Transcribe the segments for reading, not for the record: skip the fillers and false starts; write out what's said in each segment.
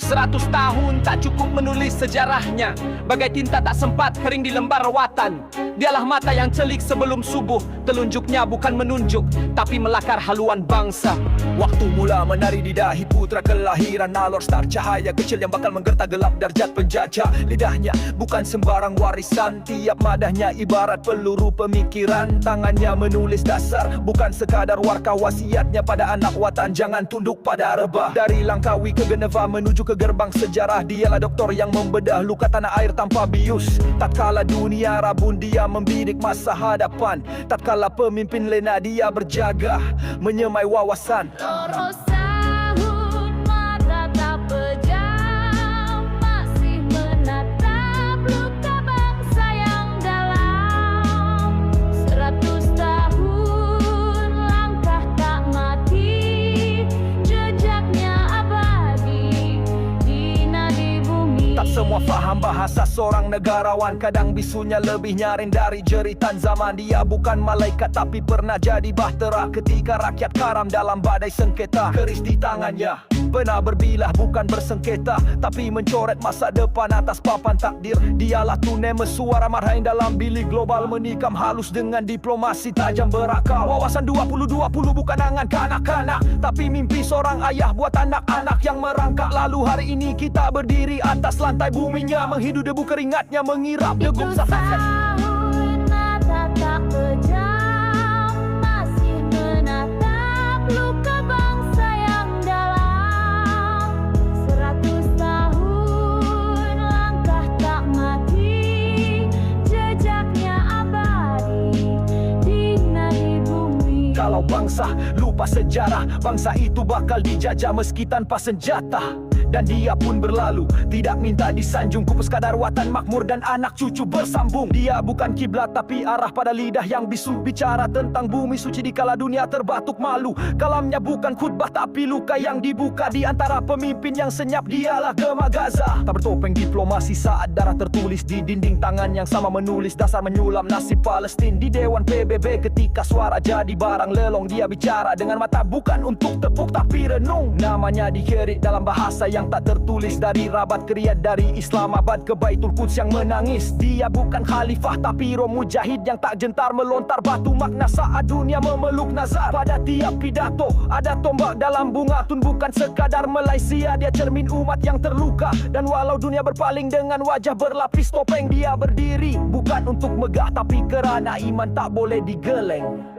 100 tahun tak cukup menulis sejarahnya, bagai tinta tak sempat kering di lembar rawatan. Dialah mata yang celik sebelum subuh, telunjuknya bukan menunjuk, tapi melakar haluan bangsa. Waktu mula menari di dahi putra kelahiran, alor star cahaya kecil yang bakal menggertak gelap darjat penjajah. Lidahnya bukan sembarang warisan, tiap madahnya ibarat peluru pemikiran. Tangannya menulis dasar, bukan sekadar warkah, wasiatnya pada anak watan, jangan tunduk pada rebah. Dari Langkawi ke Geneva menuju ke gerbang sejarah, dialah doktor yang membedah luka tanah air tanpa bius. Tatkala dunia rabun, dia membidik masa hadapan. Tatkala pemimpin lena, dia berjaga menyemai wawasan. Terus tahun mata tak pejam, masih menatap luka bangsa yang dalam. 100 tahun langkah tak mati, jejaknya abadi di nadi bumi. Tak semua faham bahasa seorang negarawan, kadang bisunya lebih nyaring dari jeritan zaman. Dia bukan malaikat tapi pernah jadi bahtera ketika rakyat karam dalam badai sengketa. Keris di tangannya pernah berbilah, bukan bersengketa, tapi mencoret masa depan atas papan takdir. Dialah tunai suara marhain dalam bilik global, menikam halus dengan diplomasi tajam berakal. Wawasan 2020 bukan angan kanak-kanak, tapi mimpi seorang ayah buat anak-anak yang merangkak. Lalu hari ini kita berdiri atas lantai buminya, menghidu debu keringatnya, mengirap degup safat. Tahun mata tak pejam, masih menatap luka bangsa yang dalam. 100 tahun langkah tak mati, jejaknya abadi di nadi bumi. Kalau bangsa lupa sejarah, bangsa itu bakal dijajah meski tanpa senjata. Dan dia pun berlalu, tidak minta disanjung. Kupus kadar watan makmur dan anak cucu bersambung. Dia bukan kiblat tapi arah pada lidah yang bisu, bicara tentang bumi suci di kala dunia terbatuk malu. Kalamnya bukan khutbah tapi luka yang dibuka. Di antara pemimpin yang senyap, dialah Gema Gaza. Tak bertopeng diplomasi saat darah tertulis di dinding, tangan yang sama menulis dasar menyulam nasib Palestin. Di Dewan PBB ketika suara jadi barang lelong, dia bicara dengan mata bukan untuk tepuk tapi renung. Namanya dikerit dalam bahasa yang tak tertulis, dari Rabat ke Riyadh, dari Islamabad ke Baitul Quds yang menangis. Dia bukan khalifah tapi roh mujahid yang tak gentar melontar batu makna saat dunia memeluk nazar. Pada tiap pidato ada tombak dalam bunga tun, bukan sekadar Malaysia, dia cermin umat yang terluka. Dan walau dunia berpaling dengan wajah berlapis topeng, dia berdiri bukan untuk megah tapi kerana iman tak boleh digeleng.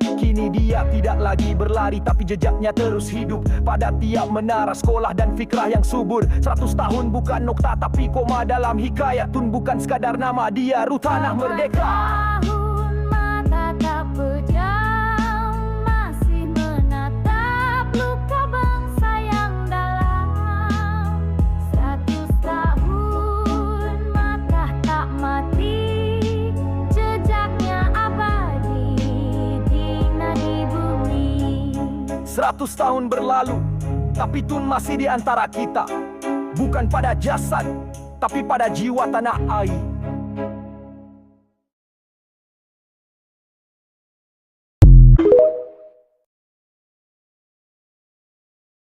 Kini dia tidak lagi berlari tapi jejaknya terus hidup pada tiap menara sekolah dan fikrah yang subur. 100 tahun bukan nokta tapi koma dalam hikayat tun, bukan sekadar nama, dia Ruh Tanah Merdeka. Tahun mata tak pejam, masih menatap luka bangsa yang dalam. 100 tahun mata tak mati, jejaknya abadi di nadi bumi. 100 tahun berlalu, tapi Tun masih di antara kita. Bukan pada jasad, tapi pada jiwa tanah air.